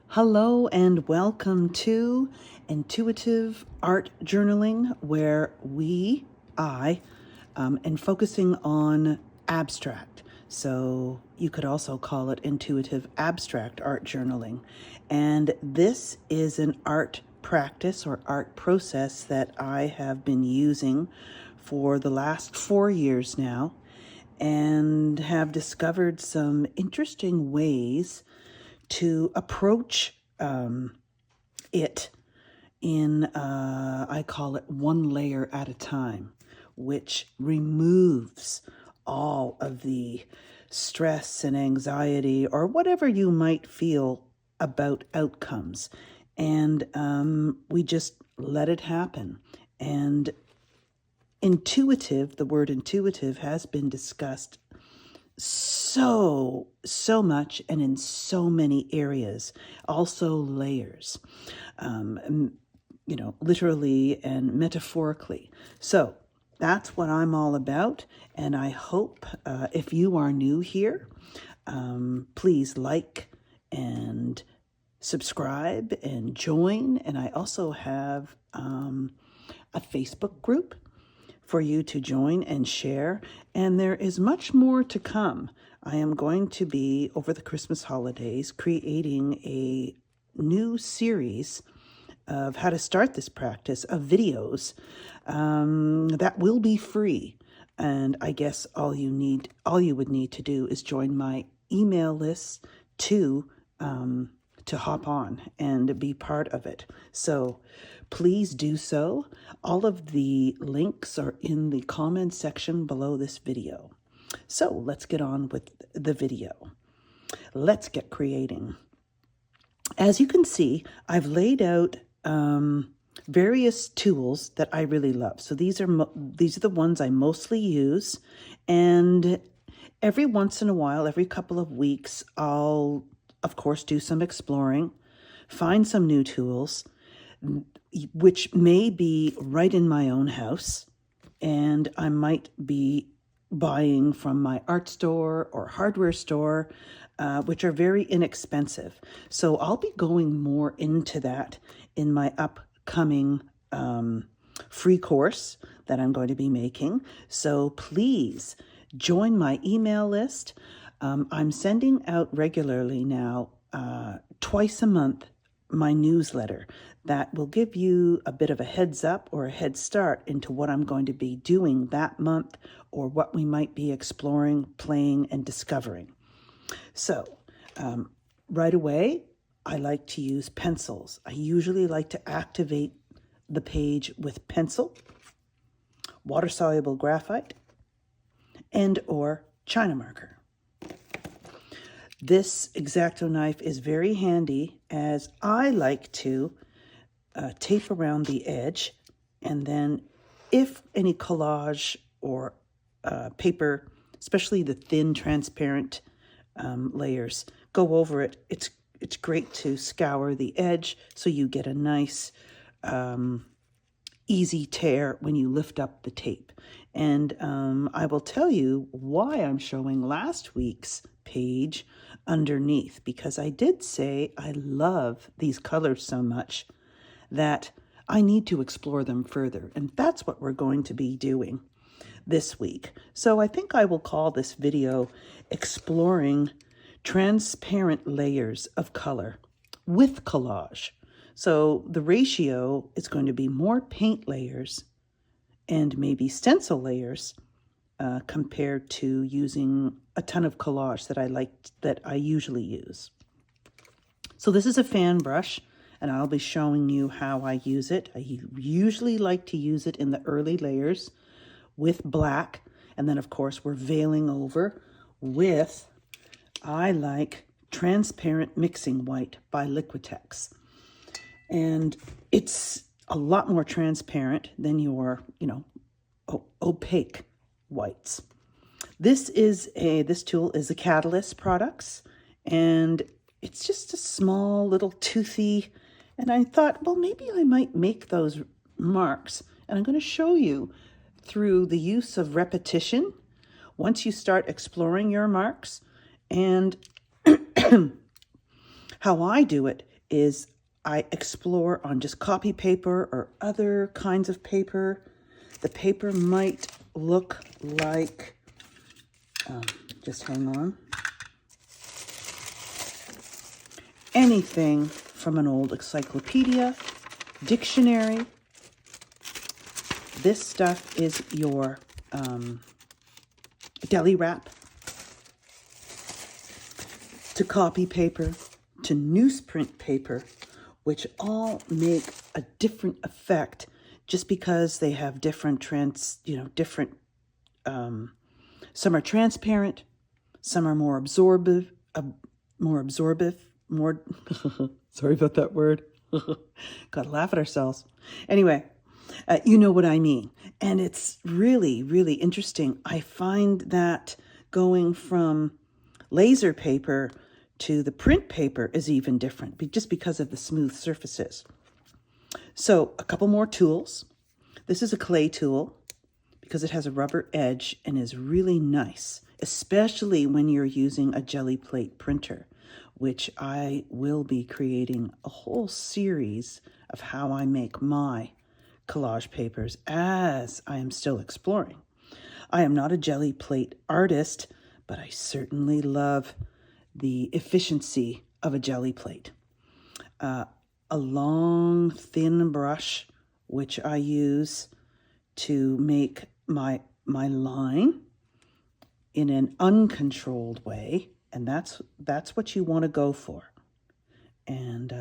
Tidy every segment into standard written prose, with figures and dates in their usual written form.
Hello and welcome to Intuitive Art Journaling, where I am focusing on abstract. So you could also call it intuitive abstract art journaling. And this is an art practice or art process that I have been using for the last 4 years now and have discovered some interesting ways to approach it in, I call it one layer at a time, which removes all of the stress and anxiety or whatever you might feel about outcomes. And we just let it happen. And the word intuitive has been discussed so much and in so many areas, also layers, literally and metaphorically. So that's what I'm all about. And I hope if you are new here, please like and subscribe and join. And I also have a Facebook group for you to join and share. And there is much more to come. I am going to be, over the Christmas holidays, creating a new series of how to start this practice of videos that will be free. And I guess all you would need to do is join my email list to hop on and be part of it. So please do so. All of the links are in the comments section below this video. So let's get on with the video. Let's get creating. As you can see, I've laid out various tools that I really love. So these are the ones I mostly use, and every once in a while, every couple of weeks, I'll of course do some exploring, find some new tools, which may be right in my own house, and I might be buying from my art store or hardware store, which are very inexpensive. So I'll be going more into that in my upcoming free course that I'm going to be making. So please join my email list. I'm sending out regularly now, twice a month, my newsletter that will give you a bit of a heads up or a head start into what I'm going to be doing that month or what we might be exploring, playing, and discovering. So right away, I like to use pencils. I usually like to activate the page with pencil, water-soluble graphite, and or China marker. This X-Acto knife is very handy, as I like to tape around the edge, and then if any collage or paper, especially the thin transparent layers, go over it, it's great to scour the edge so you get a nice easy tear when you lift up the tape. And I will tell you why I'm showing last week's page underneath, because I did say I love these colors so much that I need to explore them further. And that's what we're going to be doing this week. So I think I will call this video Exploring Transparent Layers of Color with Collage. So the ratio is going to be more paint layers and maybe stencil layers compared to using a ton of collage that I usually use. So this is a fan brush, and I'll be showing you how I use it. I usually like to use it in the early layers with black, and then of course we're veiling over with, I like Transparent Mixing White by Liquitex. And it's a lot more transparent than your, opaque whites. This tool is a Catalyst Products, and it's just a small little toothy, and I thought, well, maybe I might make those marks, and I'm going to show you through the use of repetition once you start exploring your marks. And how I do it is I explore on just copy paper or other kinds of paper. The paper might look like, just hang on, anything from an old encyclopedia, dictionary. This stuff is your deli wrap, to copy paper, to newsprint paper, which all make a different effect just because they have different some are transparent, some are more absorbive, sorry about that word. Gotta laugh at ourselves. Anyway, you know what I mean. And it's really, really interesting. I find that going from laser paper to the print paper is even different, just because of the smooth surfaces. So a couple more tools. This is a clay tool because it has a rubber edge and is really nice, especially when you're using a jelly plate printer, which I will be creating a whole series of how I make my collage papers as I am still exploring. I am not a jelly plate artist, but I certainly love the efficiency of a jelly plate. A long, thin brush, which I use to make my line in an uncontrolled way, and that's what you want to go for. And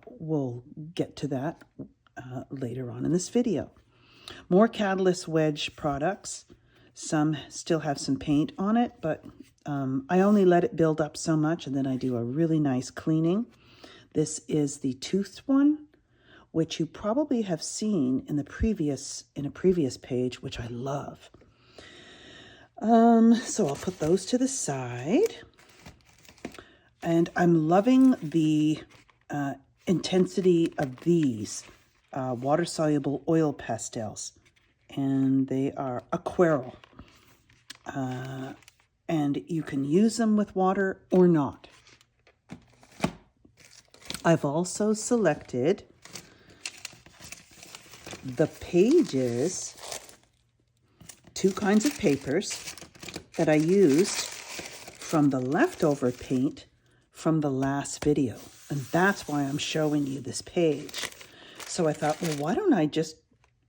we'll get to that later on in this video. More Catalyst Wedge products. Some still have some paint on it, but I only let it build up so much, and then I do a really nice cleaning. This is the toothed one, which you probably have seen in a previous page, which I love. So I'll put those to the side. And I'm loving the intensity of these water-soluble oil pastels. And they are aquarelle. And you can use them with water or not. I've also selected the pages, two kinds of papers that I used from the leftover paint from the last video. And that's why I'm showing you this page. So I thought, well, why don't I just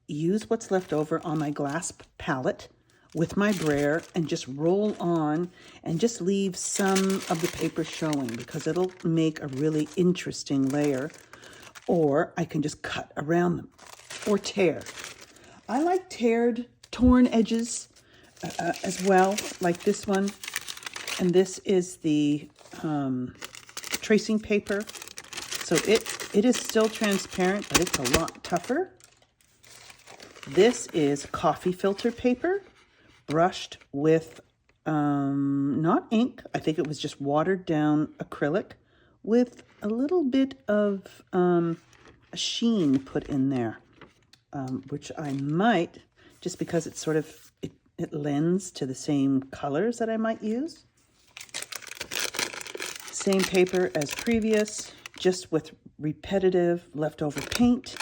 use what's left over on my glass palette with my brayer and just roll on and just leave some of the paper showing, because it'll make a really interesting layer. Or I can just cut around them or tear. I like torn edges as well, like this one. And this is the tracing paper. So it is still transparent, but it's a lot tougher. This is coffee filter paper, brushed with not ink. I think it was just watered down acrylic with a little bit of a sheen put in there, which I might, just because it's sort of, it lends to the same colors that I might use. Same paper as previous, just with repetitive leftover paint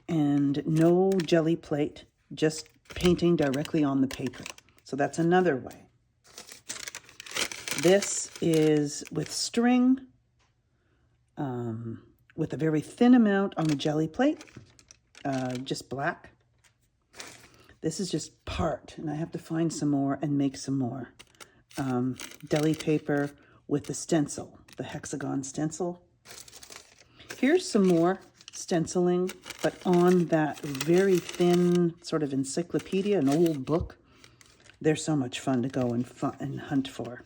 and no jelly plate, just painting directly on the paper. So that's another way. This is with string, with a very thin amount on the jelly plate, just black. This is just part, and I have to find some more and make some more. Deli paper with the stencil, the hexagon stencil. Here's some more stenciling, but on that very thin sort of encyclopedia, an old book. They're so much fun to go and hunt for.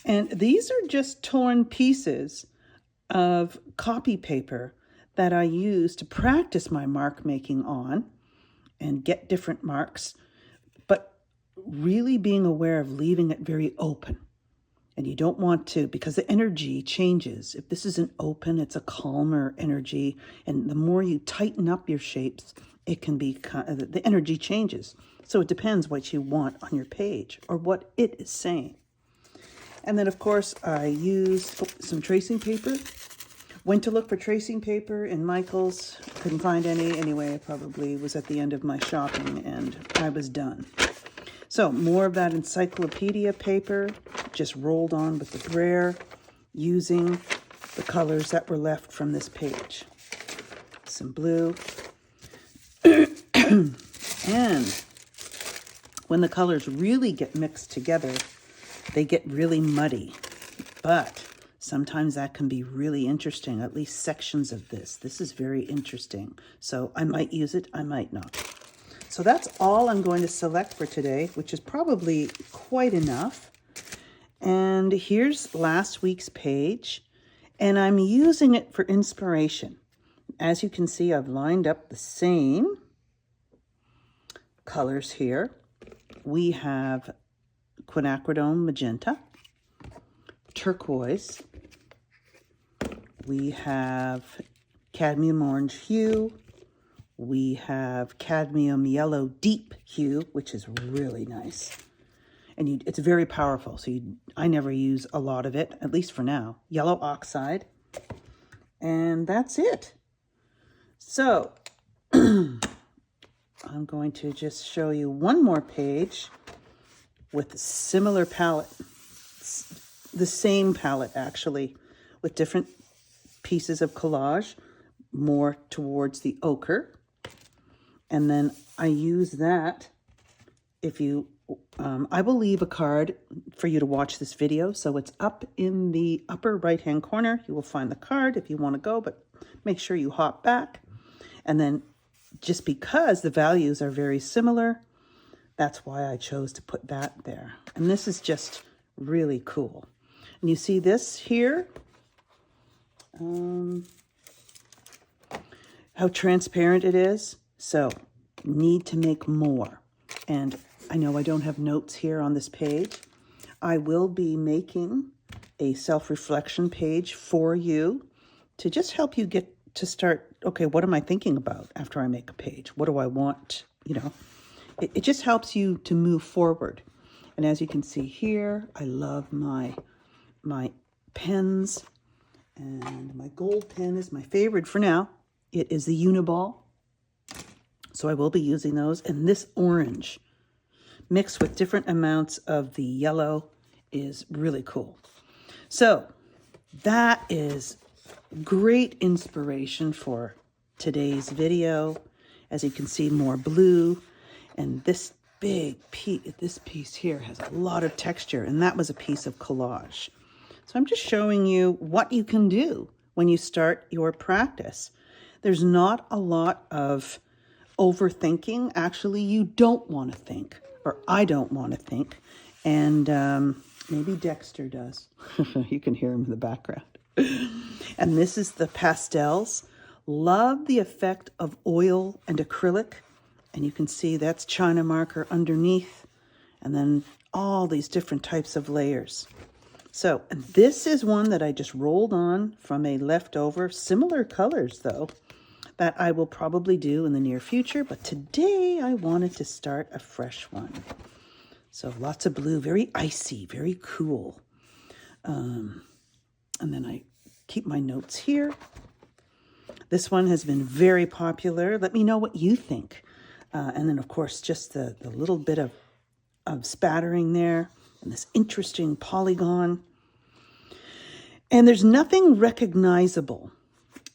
And these are just torn pieces of copy paper that I use to practice my mark making on and get different marks, but really being aware of leaving it very open. And you don't want to, because the energy changes. If this isn't open, it's a calmer energy. And the more you tighten up your shapes, it can be, the energy changes. So it depends what you want on your page or what it is saying. And then, of course, I use some tracing paper, Went to look for tracing paper in Michael's. Couldn't find any. Anyway, I probably was at the end of my shopping and I was done. So more of that encyclopedia paper, just rolled on with the brayer using the colors that were left from this page. Some blue. And when the colors really get mixed together, they get really muddy. But sometimes that can be really interesting, at least sections of this. This is very interesting. So I might use it, I might not. So that's all I'm going to select for today, which is probably quite enough. And here's last week's page, and I'm using it for inspiration. As you can see, I've lined up the same colors here. We have Quinacridone Magenta, turquoise, we have cadmium orange hue, we have cadmium yellow deep hue, which is really nice. And it's very powerful, so I never use a lot of it, at least for now. Yellow oxide, and that's it. So I'm going to just show you one more page with a similar palette, the same palette actually, with different pieces of collage, more towards the ochre. And then I use that. If you, I will leave a card for you to watch this video. So it's up in the upper right-hand corner. You will find the card if you want to go, but make sure you hop back. And then just because the values are very similar, that's why I chose to put that there. And this is just really cool. And you see this here? How transparent it is. So need to make more. And I know I don't have notes here on this page. I will be making a self-reflection page for you to just help you get to start, okay, what am I thinking about after I make a page? What do I want? You know, it just helps you to move forward. And as you can see here, I love my pens, and my gold pen is my favorite for now. It is the Uniball. So I will be using those. And this orange mixed with different amounts of the yellow is really cool. So that is great inspiration for today's video. As you can see, more blue, and this big piece, this piece here has a lot of texture, and that was a piece of collage. So I'm just showing you what you can do when you start your practice. There's not a lot of overthinking. Actually, you don't want to think, or I don't want to think, and maybe Dexter does. You can hear him in the background. And this is the pastels. Love the effect of oil and acrylic. And you can see that's China marker underneath. And then all these different types of layers. So and this is one that I just rolled on from a leftover, similar colors though, that I will probably do in the near future. But today I wanted to start a fresh one. So lots of blue, very icy, very cool. And then I keep my notes here. This one has been very popular. Let me know what you think. And then, of course, just the little bit of spattering there and this interesting polygon. And there's nothing recognizable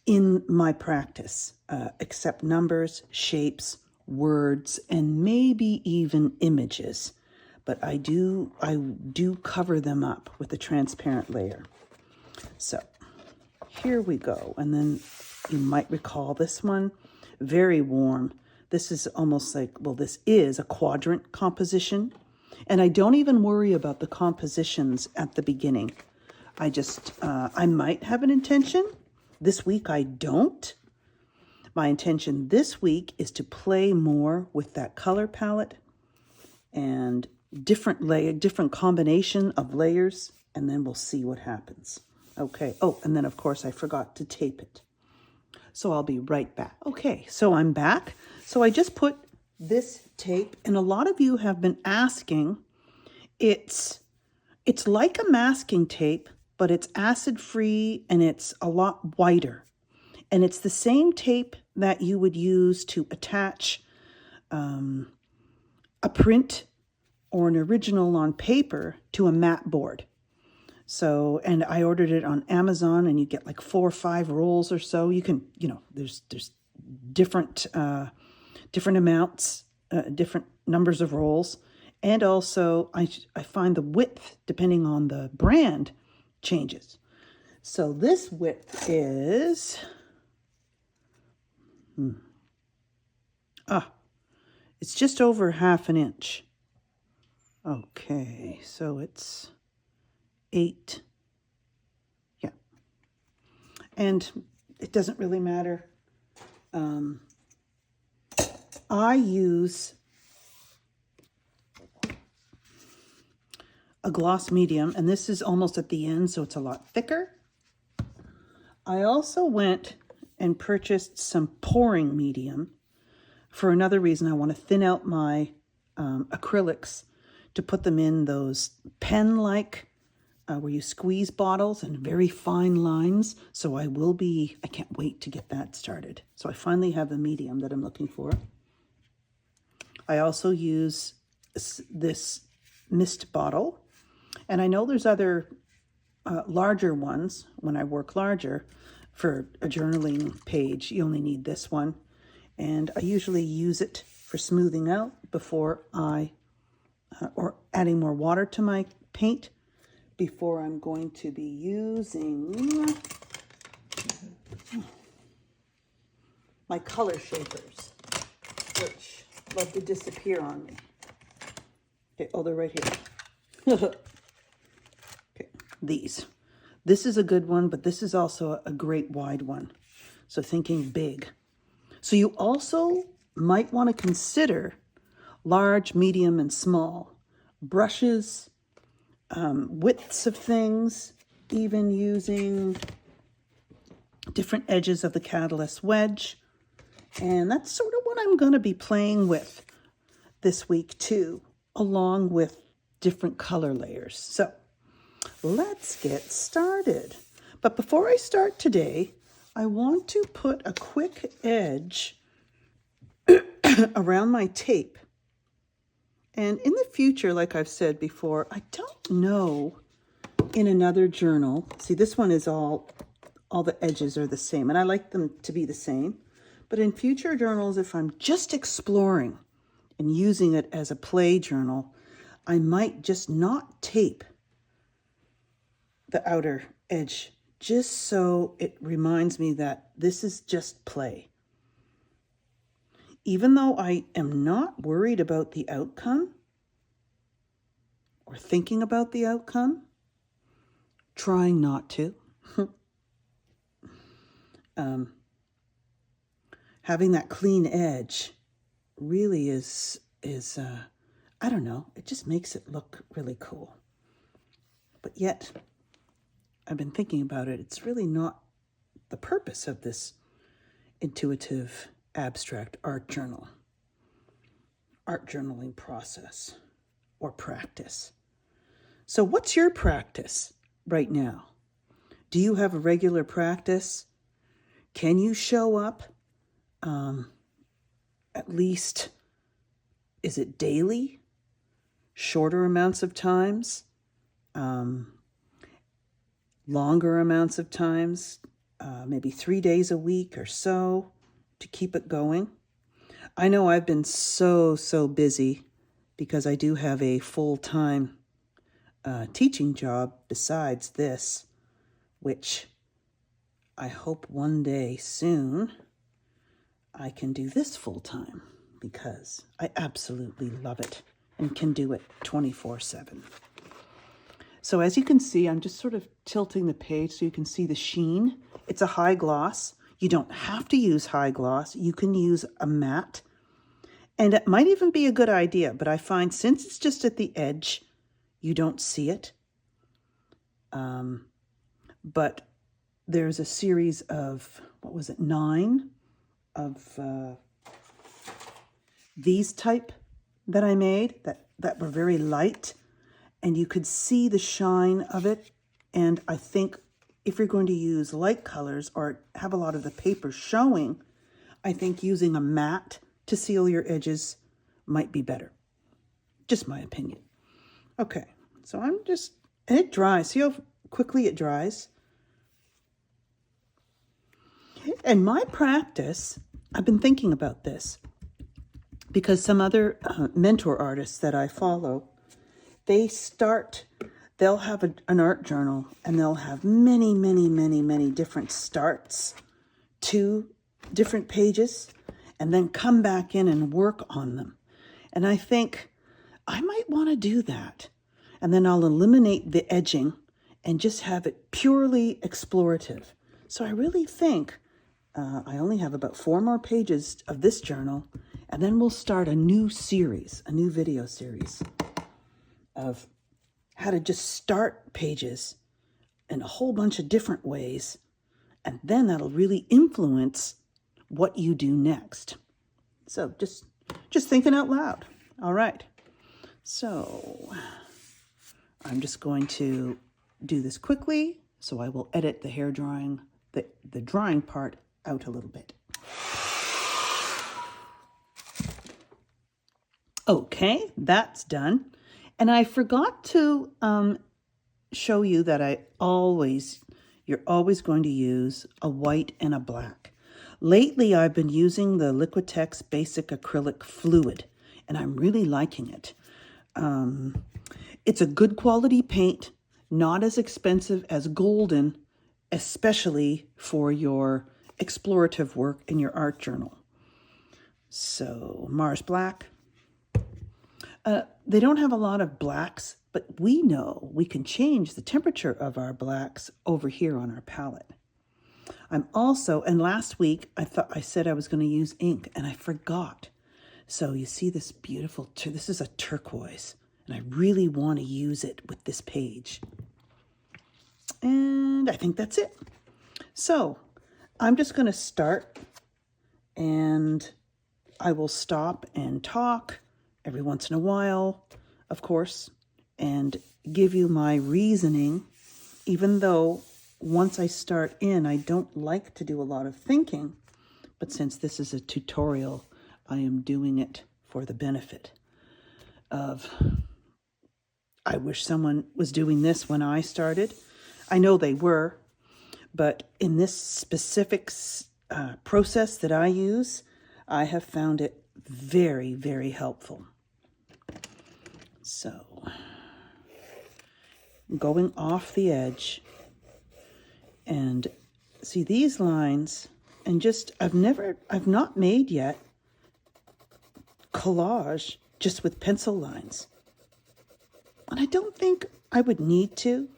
in my practice except numbers, shapes, words, and maybe even images. But I do cover them up with a transparent layer. So here we go. And then you might recall this one, very warm. This is almost like, well, this is a quadrant composition. And I don't even worry about the compositions at the beginning. I might have an intention. This week I don't. My intention this week is to play more with that color palette and different combination of layers, and then we'll see what happens. Okay. Oh, and then of course I forgot to tape it. So I'll be right back. Okay, so I'm back. So I just put this tape, and a lot of you have been asking, it's like a masking tape, but it's acid-free and it's a lot whiter. And it's the same tape that you would use to attach a print or an original on paper to a mat board. So, and I ordered it on Amazon, and you get like 4 or 5 rolls or so. You can, there's different amounts, different numbers of rolls. And also I find the width, depending on the brand, changes. So this width is, it's just over 1/2 inch. Okay, so it's 8. Yeah. And it doesn't really matter. I use a gloss medium, and this is almost at the end, so it's a lot thicker. I also went and purchased some pouring medium for another reason. I want to thin out my acrylics to put them in those pen-like where you squeeze bottles and very fine lines. So I can't wait to get that started. So I finally have the medium that I'm looking for. I also use this mist bottle. And I know there's other larger ones. When I work larger for a journaling page, you only need this one. And I usually use it for smoothing out before or adding more water to my paint before I'm going to be using my color shapers, which love to disappear on me. Okay, oh, they're right here. Okay, these. This is a good one, but this is also a great wide one. So thinking big. So you also might want to consider large, medium, and small brushes, widths of things, even using different edges of the Catalyst wedge. And that's sort of what I'm going to be playing with this week too, along with different color layers. So let's get started. But before I start today, I want to put a quick edge around my tape. And in the future, like I've said before, I don't know in another journal. See, this one is all the edges are the same, and I like them to be the same. But in future journals, if I'm just exploring and using it as a play journal, I might just not tape the outer edge, just so it reminds me that this is just play. Even though I am not worried about the outcome or thinking about the outcome, trying not to. Having that clean edge really is I don't know, it just makes it look really cool. But yet, I've been thinking about it, it's really not the purpose of this intuitive abstract art journal, art journaling process or practice. So what's your practice right now? Do you have a regular practice? Can you show up at least, is it daily, shorter amounts of times, longer amounts of times, maybe 3 days a week or so to keep it going? I know I've been so busy because I do have a full-time teaching job besides this, which I hope one day soon I can do this full-time because I absolutely love it and can do it 24/7. So as you can see, I'm just sort of tilting the page so you can see the sheen. It's a high gloss. You don't have to use high gloss. You can use a matte. And it might even be a good idea, but I find since it's just at the edge, you don't see it. But there's a series of, 9 of these type that I made that were very light, and you could see the shine of it And I think if you're going to use light colors or have a lot of the paper showing, I think using a matte to seal your edges might be better. Just my opinion. Okay, so and it dries. See how quickly it dries? And my practice, I've been thinking about this because some other mentor artists that I follow, they'll have an art journal and they'll have many, many, many, many different starts to different pages and then come back in and work on them. And I think I might want to do that. And then I'll eliminate the edging and just have it purely explorative. So I really think I only have about 4 more pages of this journal, and then we'll start a new series, a new video series of how to just start pages in a whole bunch of different ways, and then that'll really influence what you do next. So just thinking out loud. All right. So I'm just going to do this quickly, so I will edit the hair drying, the drying part out a little bit. Okay, that's done. And I forgot to show you that you're always going to use a white and a black. Lately, I've been using the Liquitex Basic Acrylic Fluid, and I'm really liking it. It's a good quality paint, not as expensive as Golden, especially for your explorative work in your art journal. So, Mars Black. They don't have a lot of blacks, but we know we can change the temperature of our blacks over here on our palette. And last week I said I was going to use ink and I forgot. So you see this beautiful, this is a turquoise, and I really want to use it with this page. And I think that's it. So I'm just going to start, and I will stop and talk every once in a while, of course, and give you my reasoning, even though once I start in, I don't like to do a lot of thinking, but since this is a tutorial, I am doing it for the benefit of, I wish someone was doing this when I started. I know they were, but in this specific process that I use, I have found it very, very helpful. So, going off the edge, and see these lines, and I've not made yet collage just with pencil lines. And I don't think I would need to,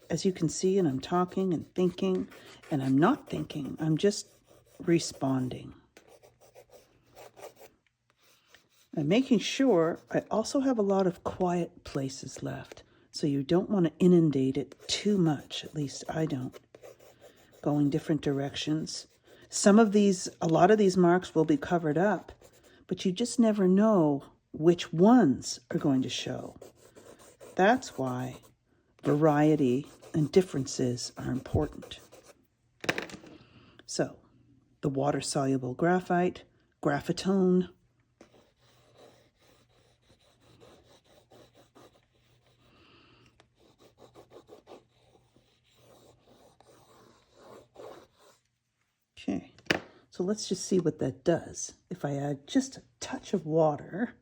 as you can see, and I'm talking and thinking, and I'm not thinking, I'm just responding. I'm making sure I also have a lot of quiet places left, so you don't want to inundate it too much, at least I don't. Going different directions. A lot of these marks will be covered up, but you just never know which ones are going to show. That's why variety and differences are important. So, the water-soluble graphite, graphitone, okay, so let's just see what that does. If I add just a touch of water,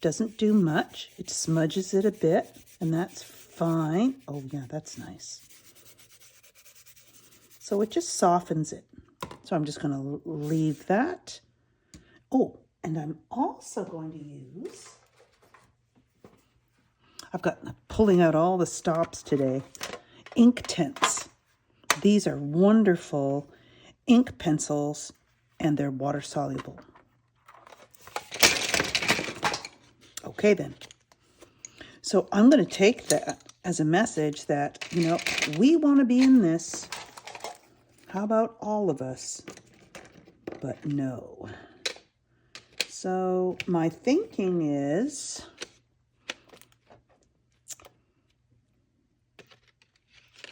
doesn't do much. It smudges it a bit, and that's fine. Oh yeah, that's nice. So it just softens it. So I'm just going to leave that. Oh, and I'm also going to use, I'm pulling out all the stops today, ink tints. These are wonderful ink pencils, and they're water soluble. Okay then. So I'm going to take that as a message that, we want to be in this. How about all of us? But no. So my thinking is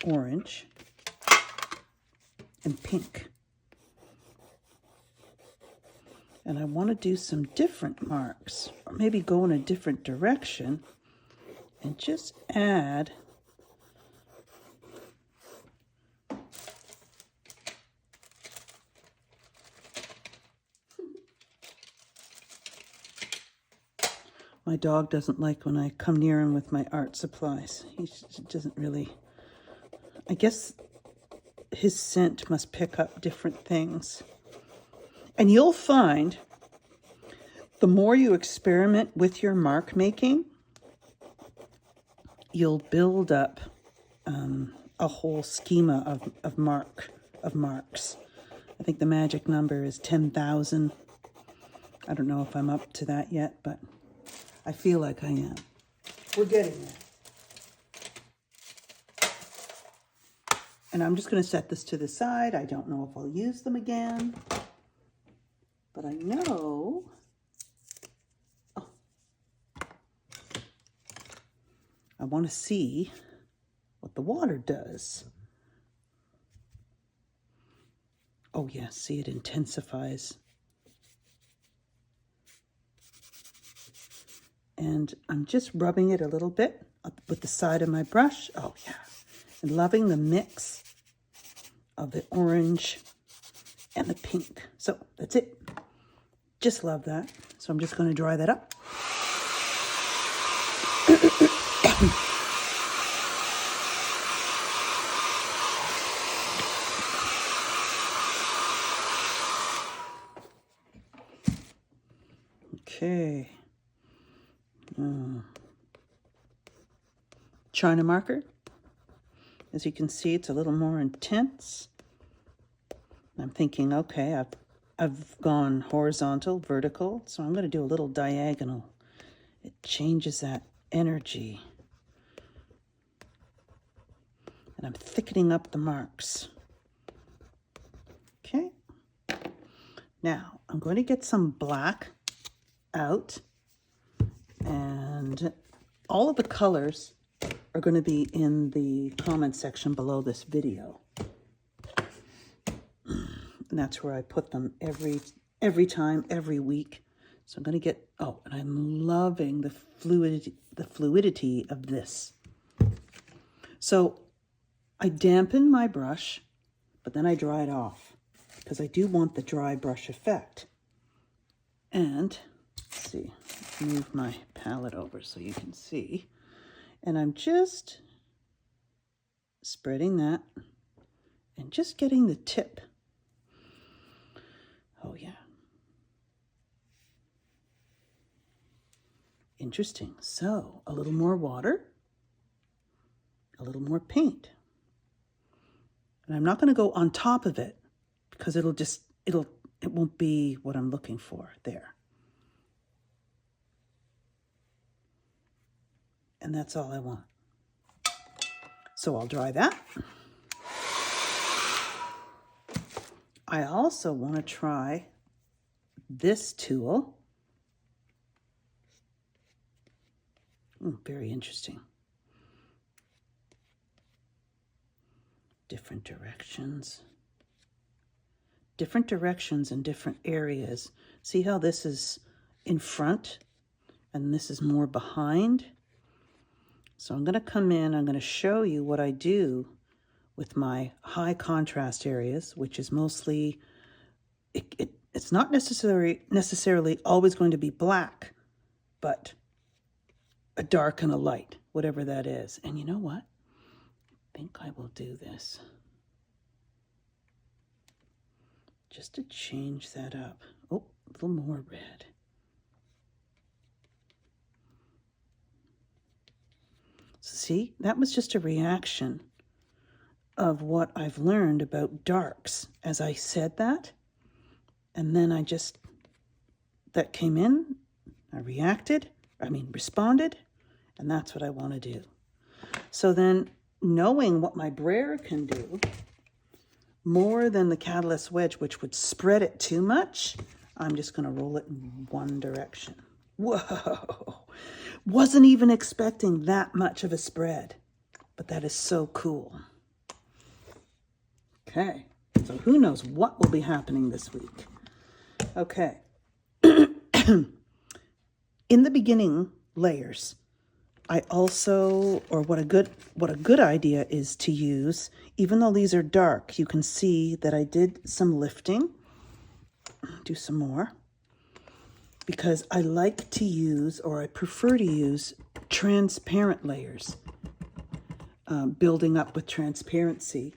orange and pink. And I want to do some different marks, or maybe go in a different direction and just add my dog doesn't like when I come near him with my art supplies. He doesn't really, I guess his scent must pick up different things. And you'll find the more you experiment with your mark making, you'll build up a whole schema of marks. I think the magic number is 10,000. I don't know if I'm up to that yet, but I feel like I am. We're getting there. And I'm just going to set this to the side. I don't know if I'll use them again, but I know, I want to see what the water does. Oh yeah, see, it intensifies. And I'm just rubbing it a little bit up with the side of my brush. Oh yeah, and loving the mix of the orange and the pink. So that's it. Just love that. So I'm just going to dry that up. Okay. China marker. As you can see, it's a little more intense. I'm thinking, okay, I've gone horizontal, vertical, so I'm going to do a little diagonal. It changes that energy. And I'm thickening up the marks. Okay. Now, I'm going to get some black out, and all of the colors are going to be in the comment section below this video. And that's where I put them every time, every week. So I'm going to get, oh, and I'm loving the fluidity of this. So I dampen my brush, but then I dry it off because I do want the dry brush effect. And let's see, move my palette over so you can see. And I'm just spreading that and just getting the tip. Oh yeah. Interesting. So a little more water, a little more paint. And I'm not going to go on top of it because it won't be what I'm looking for there. And that's all I want. So I'll dry that. I also want to try this tool. Very interesting. Different directions. Different directions in different areas. See how this is in front and this is more behind? So I'm going to come in, I'm going to show you what I do with my high contrast areas, which is mostly, it's not necessarily always going to be black, but a dark and a light, whatever that is. And you know what? I think I will do this just to change that up. Oh, a little more red. See, that was just a reaction of what I've learned about darks as I said that. And then that came in, I responded, and that's what I want to do. So then, knowing what my brayer can do, more than the Catalyst wedge, which would spread it too much, I'm just going to roll it in one direction. Whoa! Wasn't even expecting that much of a spread, but that is so cool. Okay, so who knows what will be happening this week. Okay. In the beginning layers, I also, or what a good idea is to use, even though these are dark, you can see that I did some lifting. Do some more. Because I like to use, or I prefer to use, transparent layers. Building up with transparency.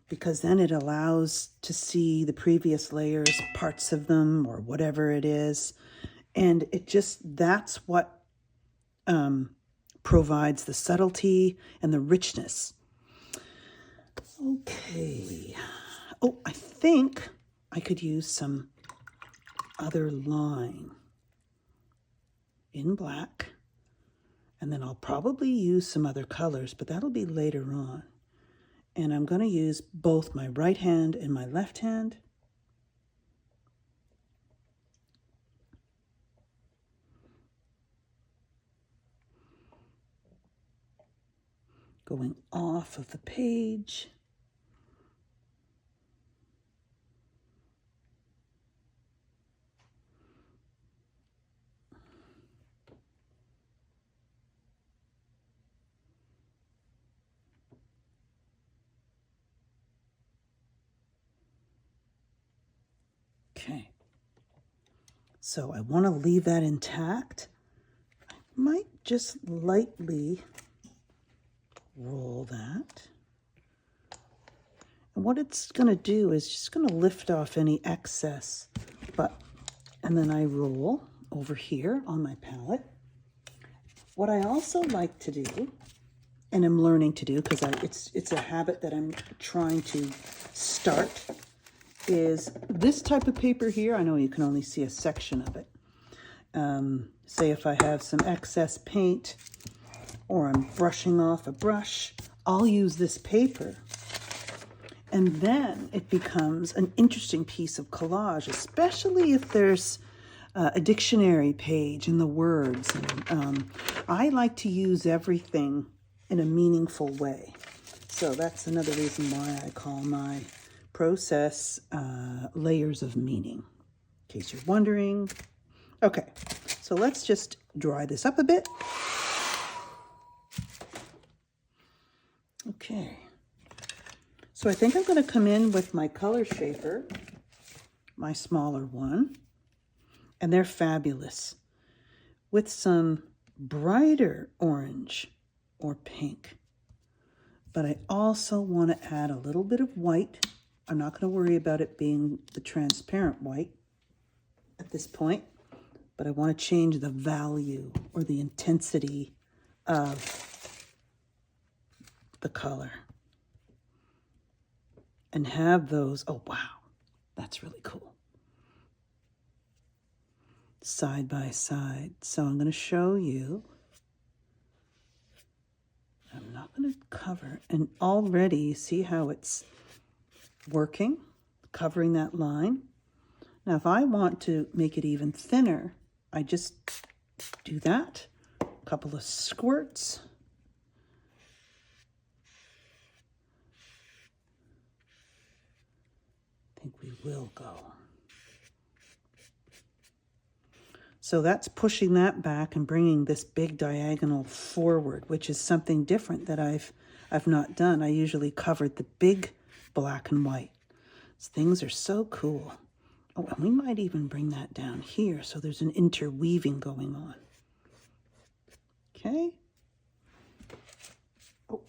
Because then it allows to see the previous layers, parts of them, or whatever it is. And it just, that's what provides the subtlety and the richness. Okay. Oh, I think I could use some other line in black. And then I'll probably use some other colors, but that'll be later on. And I'm going to use both my right hand and my left hand. Going off of the page. Okay. So I want to leave that intact. I might just lightly roll that. And what it's going to do is just going to lift off any excess. And then I roll over here on my palette. What I also like to do, and I'm learning to do because it's a habit that I'm trying to start, is this type of paper here. I know you can only see a section of it. Say if I have some excess paint or I'm brushing off a brush, I'll use this paper. And then it becomes an interesting piece of collage, especially if there's a dictionary page in the words. And I like to use everything in a meaningful way. So that's another reason why I call my process layers of meaning, in case you're wondering. Okay, so let's just dry this up a bit. Okay. So I think I'm going to come in with my color shaper, my smaller one, and they're fabulous, with some brighter orange or pink. But I also want to add a little bit of white. I'm not going to worry about it being the transparent white at this point, but I want to change the value or the intensity of the color. And have those, oh wow, that's really cool. Side by side. So I'm going to show you. I'm not going to cover, and already you see how it's working, covering that line. Now if I want to make it even thinner, I just do that. A couple of squirts. I think we will go. So that's pushing that back and bringing this big diagonal forward, which is something different that I've not done. I usually covered the big black and white. These things are so cool. Oh, and we might even bring that down here so there's an interweaving going on. Okay. Oh.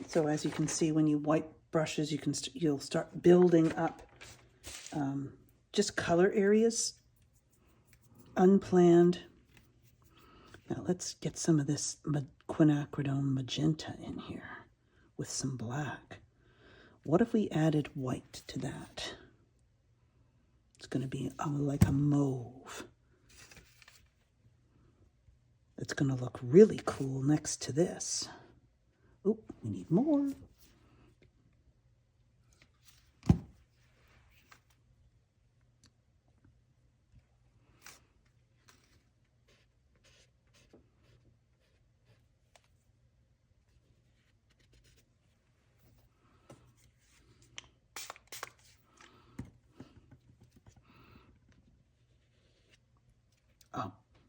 So as you can see, when you wipe brushes, you'll start building up just color areas, unplanned. Now let's get some of this Quinacridone Magenta in here with some black. What if we added white to that? It's going to be like a mauve. It's going to look really cool next to this. Oh, we need more.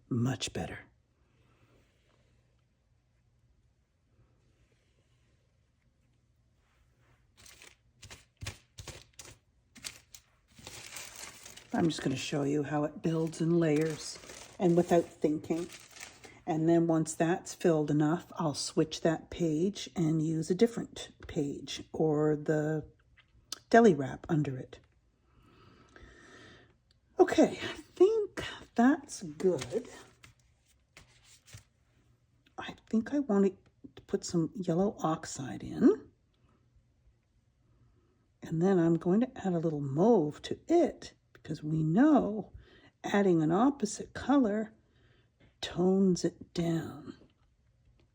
much better. I'm just going to show you how it builds in layers and without thinking. And then once that's filled enough, I'll switch that page and use a different page or the deli wrap under it. Okay, I think that's good. I think I want to put some yellow oxide in. And then I'm going to add a little mauve to it, because we know adding an opposite color tones it down.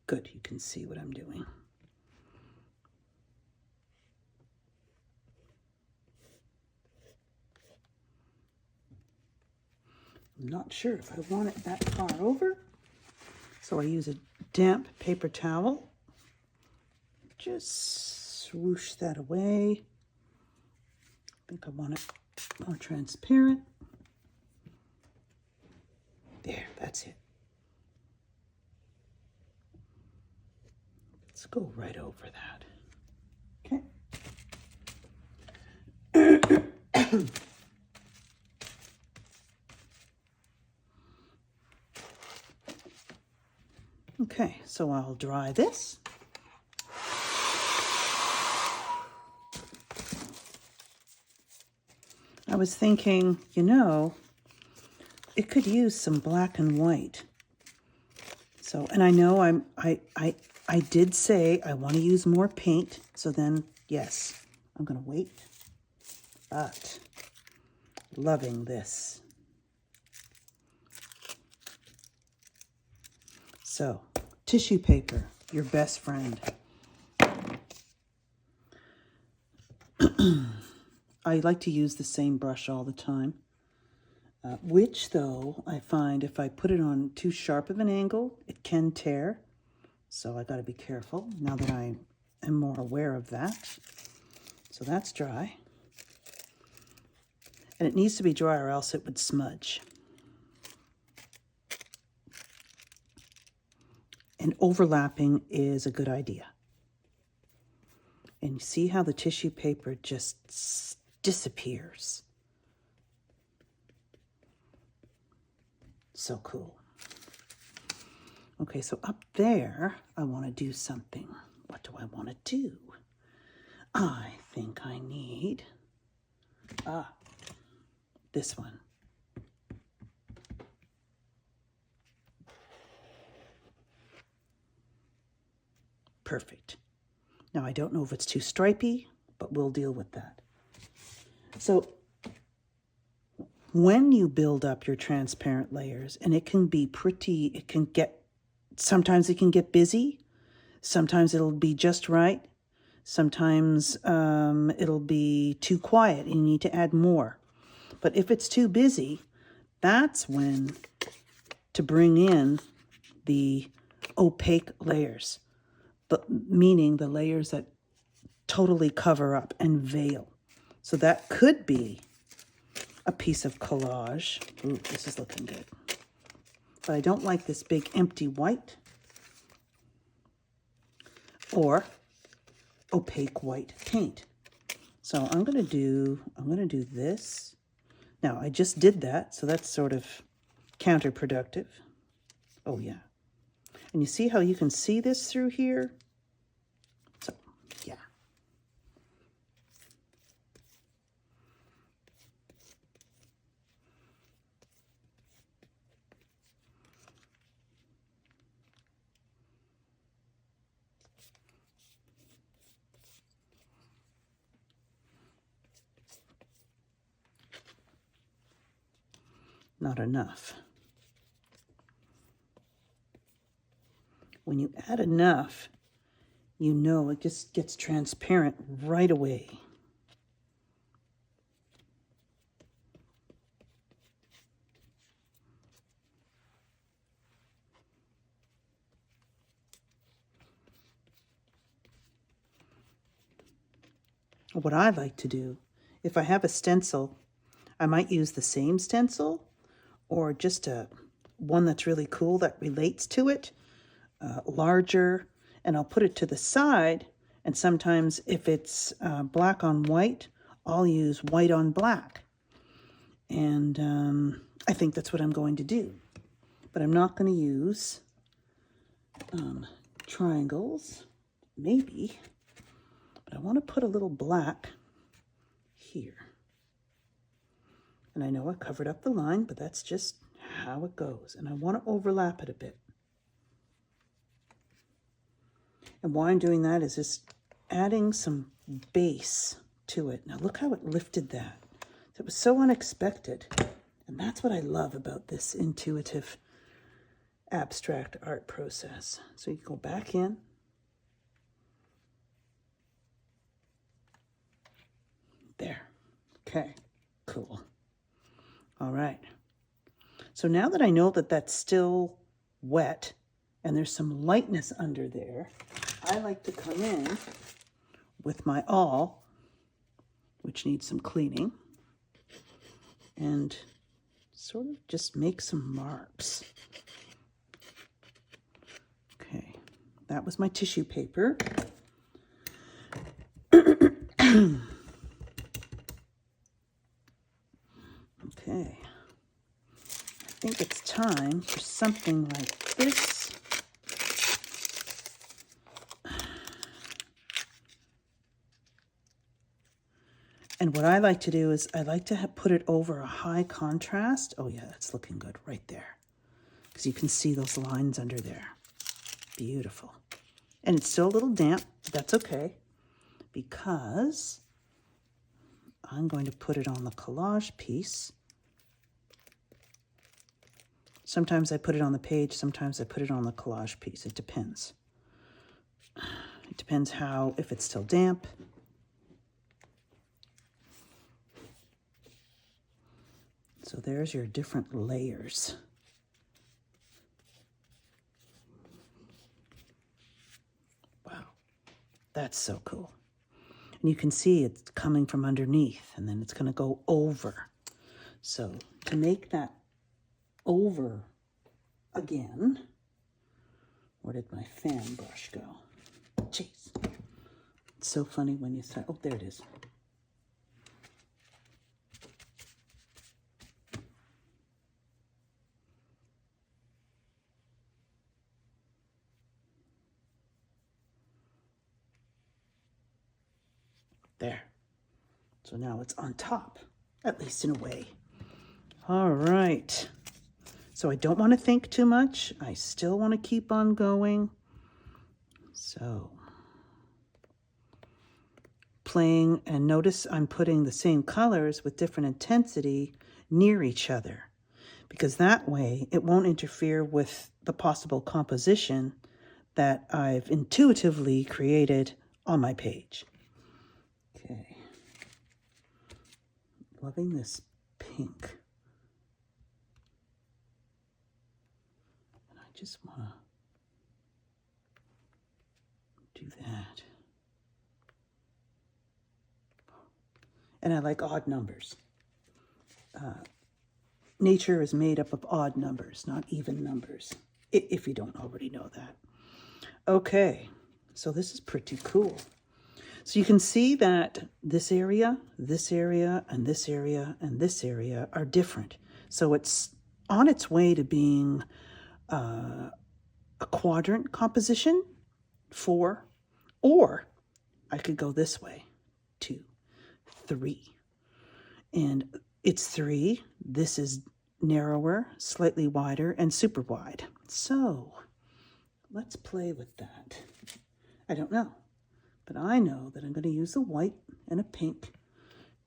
Good, you can see what I'm doing. I'm not sure if I want it that far over, so I use a damp paper towel. Just swoosh that away. I think I want it more transparent. There, that's it. Let's go right over that. Okay. Okay, so I'll dry this. I was thinking, you know, it could use some black and white. So, and I know I did say I want to use more paint. So then, yes, I'm going to wait. But loving this. So, tissue paper, your best friend. I like to use the same brush all the time, which though I find if I put it on too sharp of an angle, it can tear. So I got to be careful now that I am more aware of that. So that's dry. And it needs to be dry or else it would smudge. And overlapping is a good idea. And you see how the tissue paper just disappears. So cool. Okay, so up there, I want to do something. What do I want to do? I think I need this one. Perfect. Now, I don't know if it's too stripy, but we'll deal with that. So when you build up your transparent layers, and it can be pretty, sometimes it can get busy. Sometimes it'll be just right. Sometimes it'll be too quiet and you need to add more. But if it's too busy, that's when to bring in the opaque layers, meaning the layers that totally cover up and veil. So that could be a piece of collage. Ooh, this is looking good. But I don't like this big empty white or opaque white paint. So I'm going to do this. Now, I just did that, so that's sort of counterproductive. Oh, yeah. And you see how you can see this through here? So, yeah. Not enough. When you add enough, you know it just gets transparent right away. What I like to do, if I have a stencil, I might use the same stencil or just a one that's really cool that relates to it, larger, and I'll put it to the side. And sometimes if it's black on white, I'll use white on black. And I think that's what I'm going to do. But I'm not going to use triangles, maybe. But I want to put a little black here. And I know I covered up the line, but that's just how it goes. And I want to overlap it a bit. And why I'm doing that is just adding some base to it. Now look how it lifted that. It was so unexpected. And that's what I love about this intuitive abstract art process. So you go back in. There. Okay, cool. All right. So now that I know that that's still wet and there's some lightness under there, I like to come in with my awl, which needs some cleaning, and sort of just make some marks. Okay, that was my tissue paper. Okay, I think it's time for something like this. And what I like to do is I like to put it over a high contrast. Oh yeah, that's looking good right there. Because you can see those lines under there. Beautiful. And it's still a little damp, but that's okay. Because I'm going to put it on the collage piece. Sometimes I put it on the page, sometimes I put it on the collage piece. It depends. It depends how, if it's still damp. So there's your different layers. Wow, that's so cool. And you can see it's coming from underneath, and then it's going to go over. So to make that over again, where did my fan brush go? Jeez. It's so funny when you say, oh, there it is. There. So now it's on top, at least in a way. All right. So I don't want to think too much. I still want to keep on going. So playing, and notice I'm putting the same colors with different intensity near each other, because that way it won't interfere with the possible composition that I've intuitively created on my page. Okay. Loving this pink. And I just want to do that. And I like odd numbers. Nature is made up of odd numbers, not even numbers, if you don't already know that. Okay, so this is pretty cool. So you can see that this area, and this area, and this area are different. So it's on its way to being a quadrant composition, 4, or I could go this way, 2, 3. And it's 3. This is narrower, slightly wider, and super wide. So let's play with that. I don't know. But I know that I'm going to use a white and a pink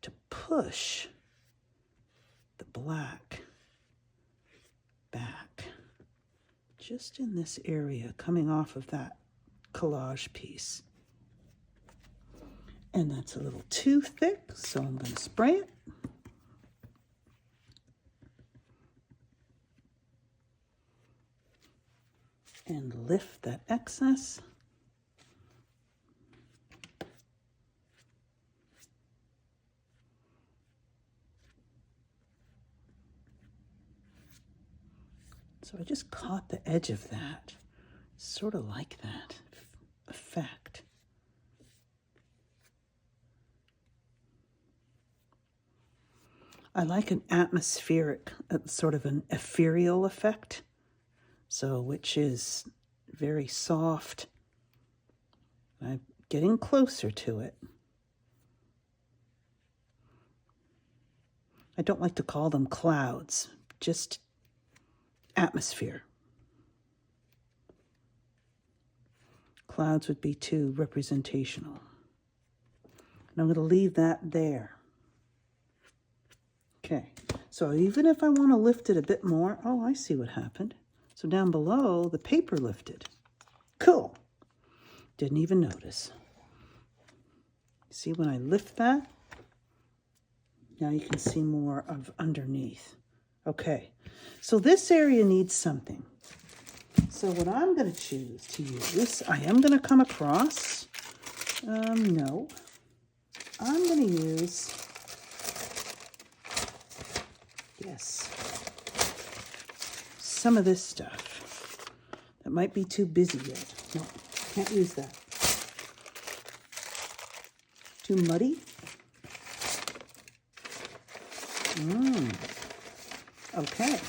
to push the black back just in this area coming off of that collage piece. And that's a little too thick, so I'm going to spray it. And lift that excess. So So I just caught the edge of that. Sort of like that effect. I like an atmospheric, sort of an ethereal effect. So, which is very soft. I'm getting closer to it. I don't like to call them clouds, just atmosphere. Clouds would be too representational. And I'm going to leave that there. Okay, so even if I want to lift it a bit more, oh, I see what happened. So down below, the paper lifted. Cool. Didn't even notice. See when I lift that? Now you can see more of underneath. Okay, so this area needs something. So what I'm going to choose to use, I am going to come across, no, I'm going to use, yes, some of this stuff. That might be too busy yet. No, can't use that. Too muddy? Okay.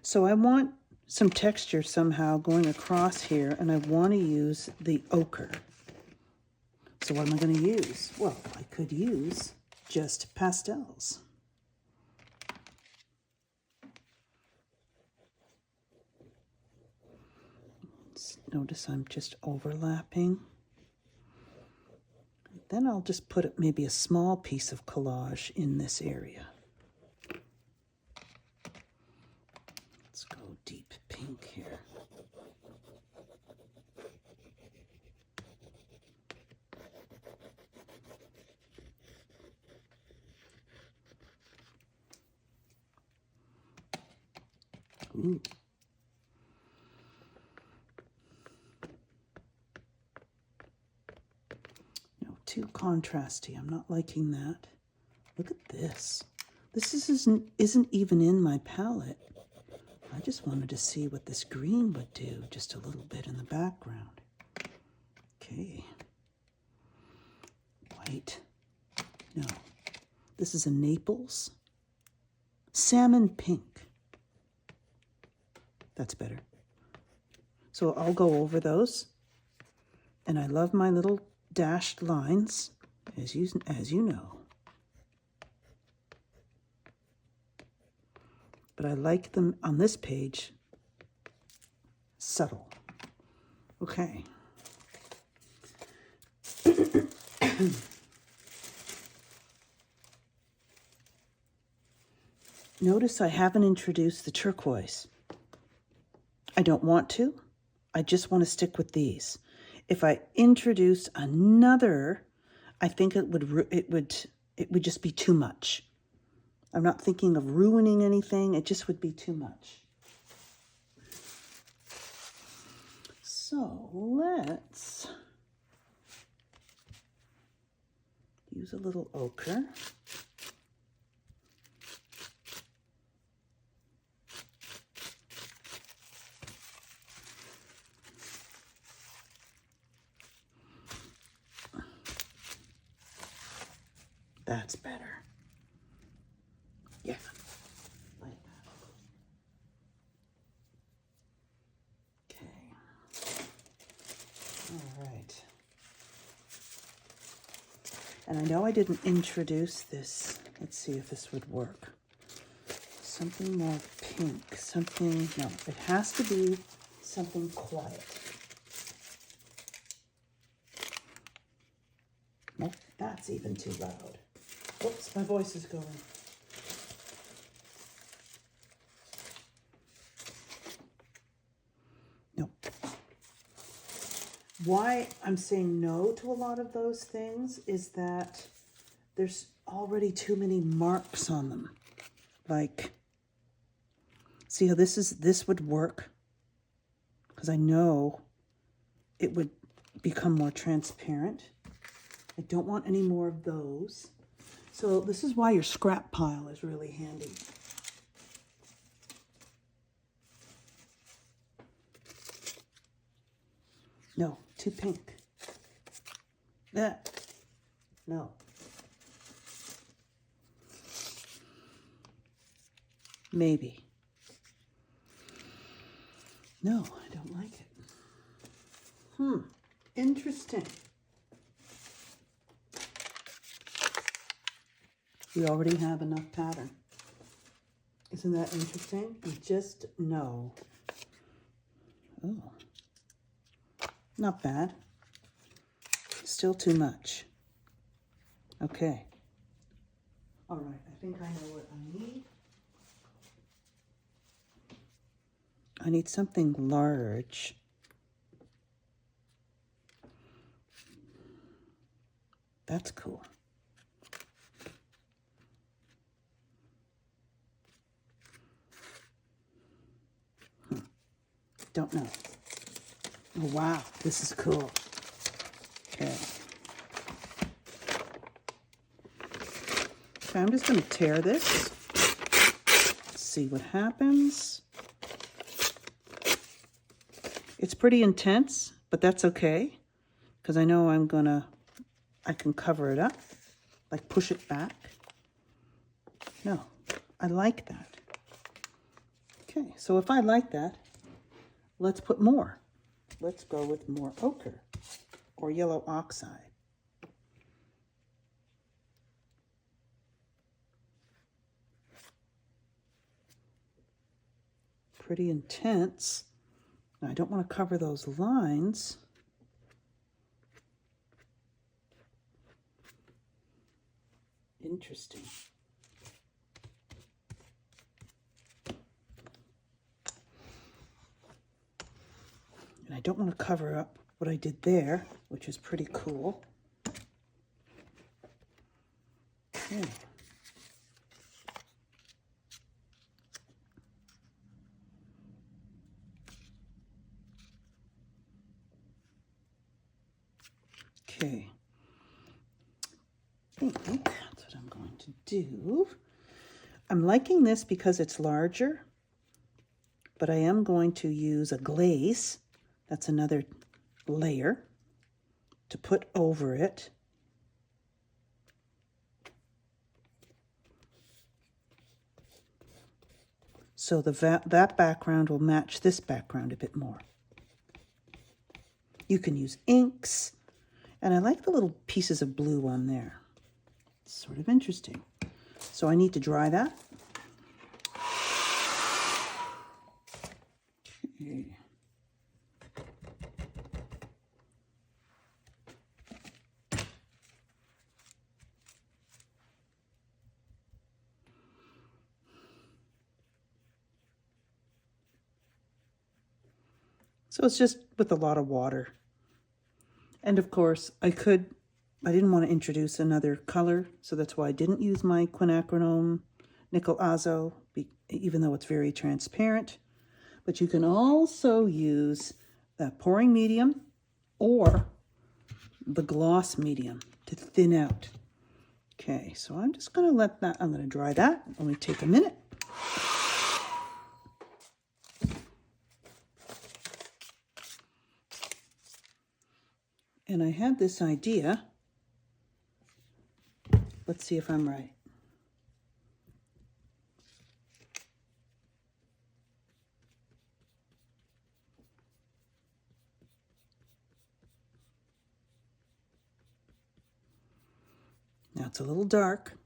So I want some texture somehow going across here, and I want to use the ochre. So what am I going to use? Well, I could use just pastels. Notice I'm just overlapping. Then I'll just put maybe a small piece of collage in this area. Let's go deep pink here. Ooh. No, too contrasty. I'm not liking that. Look at this. This isn't even in my palette. I just wanted to see what this green would do, just a little bit in the background. Okay. White. No. This is a Naples. Salmon pink. That's better. So I'll go over those. And I love my little dashed lines, as you know. But I like them on this page subtle. Okay. Notice I haven't introduced the turquoise. I don't want to. I just want to stick with these. If I introduce another, I think it would just be too much. I'm not thinking of ruining anything. It just would be too much. So let's use a little ochre. That's better. Yeah, like that. Okay. All right. And I know I didn't introduce this. Let's see if this would work. Something more pink. Something, no, it has to be something quiet. Nope, that's even too loud. Oops, my voice is going. Nope. Why I'm saying no to a lot of those things is that there's already too many marks on them. Like, see how this would work? Because I know it would become more transparent. I don't want any more of those. So this is why your scrap pile is really handy. No, too pink. That. No. Maybe. No, I don't like it. Interesting. We already have enough pattern. Isn't that interesting? You just know. Oh. Not bad. Still too much. Okay. All right, I think I know what I need. I need something large. That's cool. Don't know. Oh, wow, this is cool. Okay. Okay, I'm just going to tear this. See what happens. It's pretty intense, but that's okay, because I know I can cover it up, like push it back. No, I like that. Okay, so if I like that, let's put more. Let's go with more ochre or yellow oxide. Pretty intense. Now, I don't want to cover those lines. Interesting. And I don't want to cover up what I did there, which is pretty cool. Okay. Okay. I think that's what I'm going to do. I'm liking this because it's larger, but I am going to use a glaze. That's another layer to put over it. So that background will match this background a bit more. You can use inks, and I like the little pieces of blue on there. It's sort of interesting. So I need to dry that. Okay. So it's just with a lot of water. And of course, I didn't want to introduce another color, so that's why I didn't use my Quinacridone Nickel Azo, even though it's very transparent. But you can also use the pouring medium or the gloss medium to thin out. Okay, so I'm just going to I'm going to dry that. Only take a minute. And I had this idea. Let's see if I'm right. Now it's a little dark.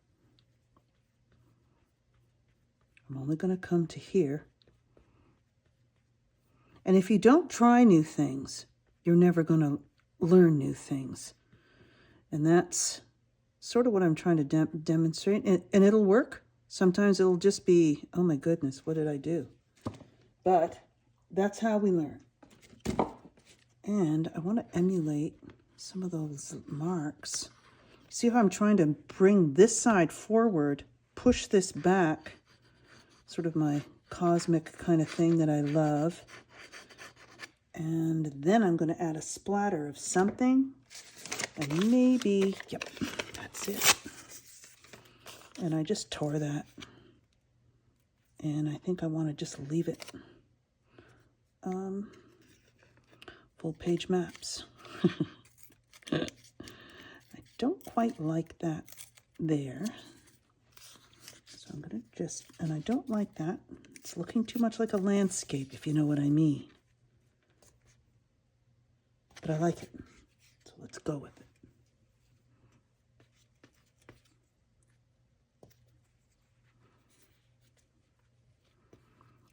I'm only going to come to here. And if you don't try new things, you're never going to learn new things. And that's sort of what I'm trying to demonstrate. And it'll work. Sometimes it'll just be, oh my goodness, what did I do? But that's how we learn. And I want to emulate some of those marks. See how I'm trying to bring this side forward, push this back, sort of my cosmic kind of thing that I love. And then I'm going to add a splatter of something. And maybe, yep, that's it. And I just tore that. And I think I want to just leave it full-page maps. I don't quite like that there. So I'm going to just, and I don't like that. It's looking too much like a landscape, if you know what I mean. But I like it. So let's go with it.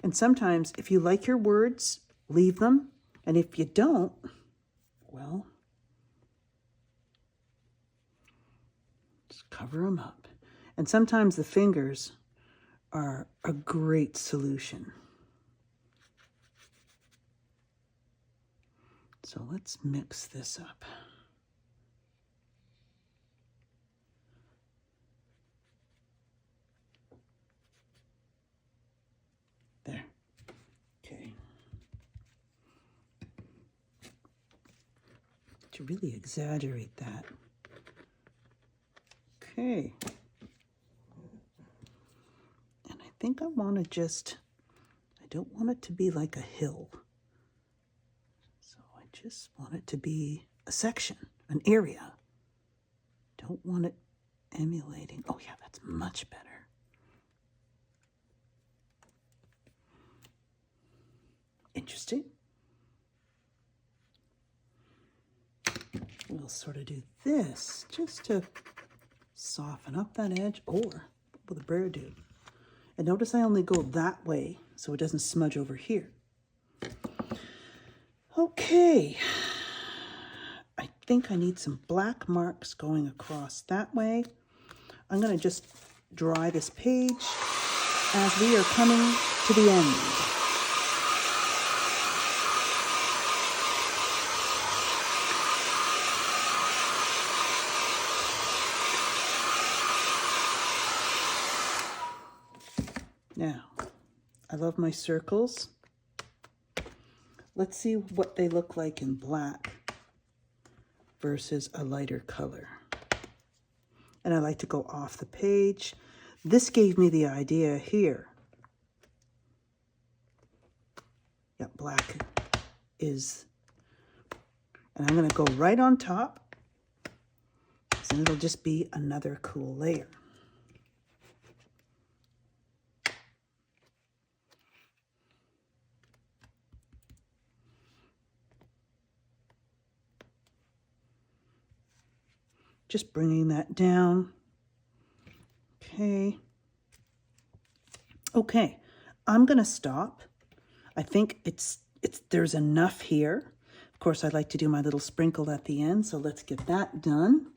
And sometimes, if you like your words, leave them. And if you don't, well, just cover them up. And sometimes the fingers are a great solution. So let's mix this up. There. Okay. To really exaggerate that. Okay. And I think I want to just, I don't want it to be like a hill. So I just want it to be a section, an area. Don't want it emulating. Oh yeah, that's much better. Interesting. We'll sort of do this just to soften up that edge, or what will the bird do? And notice I only go that way so it doesn't smudge over here. Okay. I think I need some black marks going across that way. I'm going to just dry this page as we are coming to the end. Now, I love my circles. Let's see what they look like in black versus a lighter color. And I like to go off the page. This gave me the idea here. Yeah, black is, and I'm going to go right on top. So it'll just be another cool layer. Just bringing that down. Okay. Okay, I'm going to stop. I think there's enough here. Of course, I'd like to do my little sprinkle at the end, so let's get that done.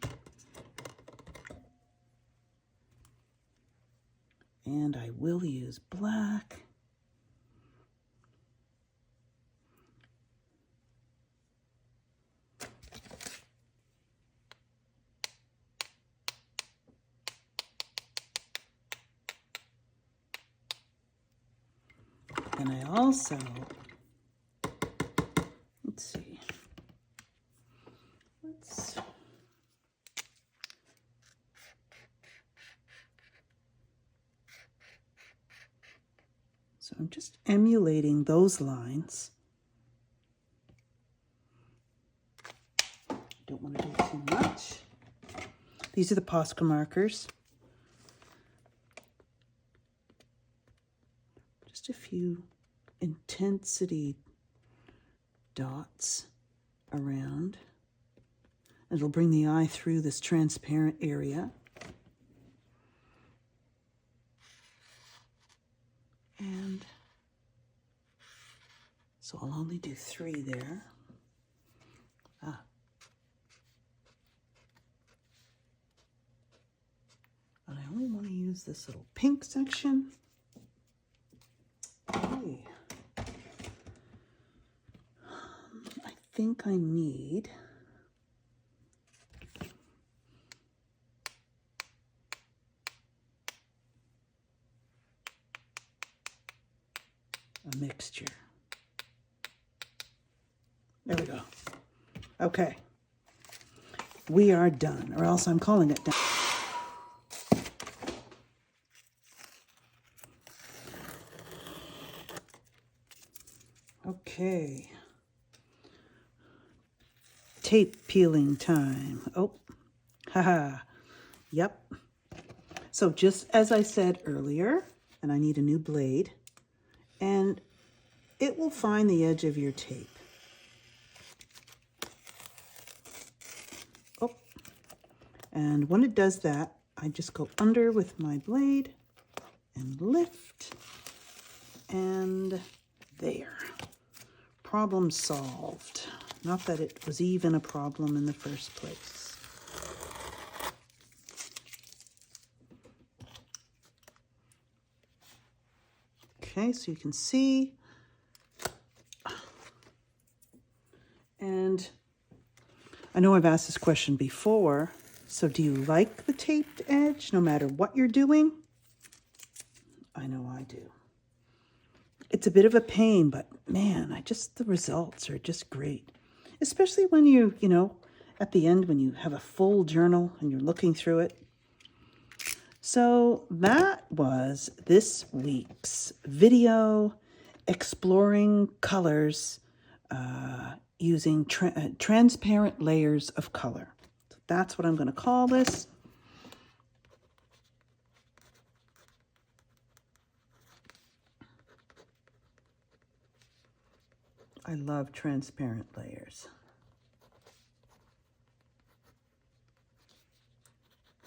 And I will use black. And I also, let's see, so I'm just emulating those lines. Don't want to do too much. These are the Posca markers. Just a few intensity dots around. It'll bring the eye through this transparent area. And so I'll only do 3 there. And I only want to use this little pink section. Okay. I think I need a mixture. There we go. Okay. We are done, or else I'm calling it done. Okay. tape peeling time. Oh, haha, yep. So just as I said earlier, and I need a new blade, and it will find the edge of your tape. Oh, and when it does that, I just go under with my blade and lift, and there. Problem solved. Not that it was even a problem in the first place. Okay, so you can see. And I know I've asked this question before, so do you like the taped edge no matter what you're doing? I know I do. It's a bit of a pain, but man, the results are just great. Especially when you know, at the end when you have a full journal and you're looking through it. So that was this week's video exploring colors using transparent layers of color. So that's what I'm going to call this. I love transparent layers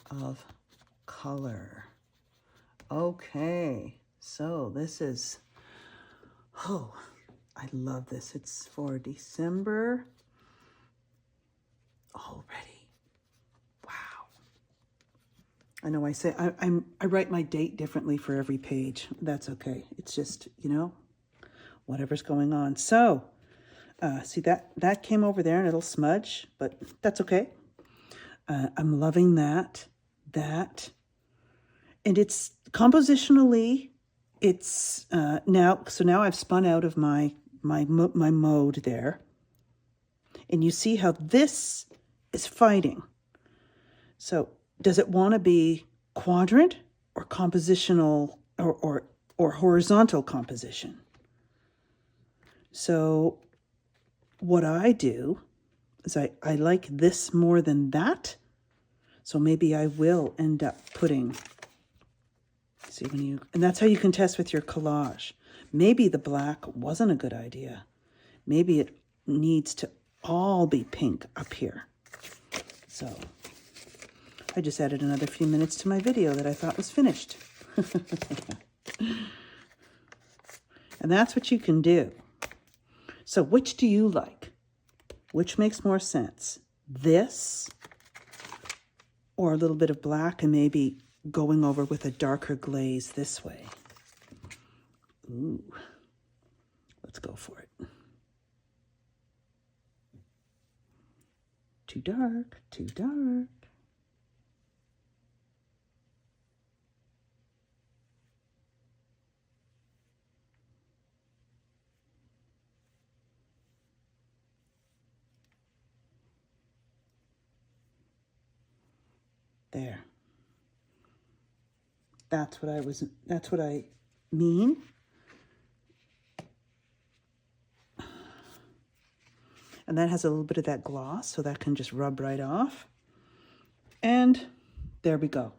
of color. Okay, so this is, oh, I love this. It's for December already. Wow. I know I say I write my date differently for every page. That's okay. It's just, you know, whatever's going on. So, see that came over there and it'll smudge, but that's okay. I'm loving that. And it's compositionally, it's now I've spun out of my mode there. And you see how this is fighting. So does it want to be quadrant or compositional or horizontal composition? So what I do is I like this more than that. So maybe I will end up putting, see and that's how you can test with your collage. Maybe the black wasn't a good idea. Maybe it needs to all be pink up here. So I just added another few minutes to my video that I thought was finished. And that's what you can do. So which do you like? Which makes more sense? This or a little bit of black and maybe going over with a darker glaze this way? Ooh, let's go for it. Too dark, too dark. There. That's what I mean. And that has a little bit of that gloss, so that can just rub right off. And there we go.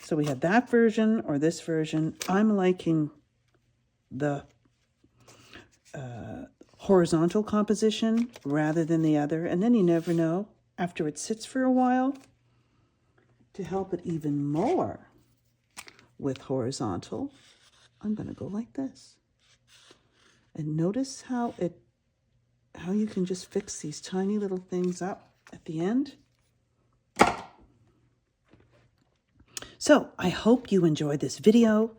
So we have that version or this version. I'm liking the horizontal composition rather than the other. And then you never know, after it sits for a while, to help it even more with horizontal, I'm going to go like this. And notice how you can just fix these tiny little things up at the end. So I hope you enjoyed this video.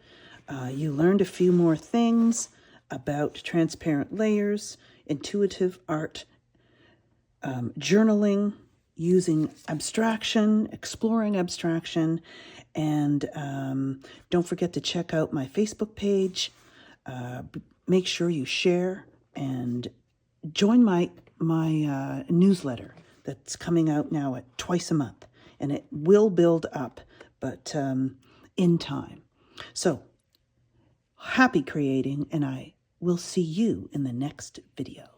You learned a few more things about transparent layers, intuitive art, journaling, using abstraction, exploring abstraction, and don't forget to check out my Facebook page. Make sure you share and join my newsletter that's coming out now at twice a month, and it will build up, but in time. So happy creating, and I will see you in the next video.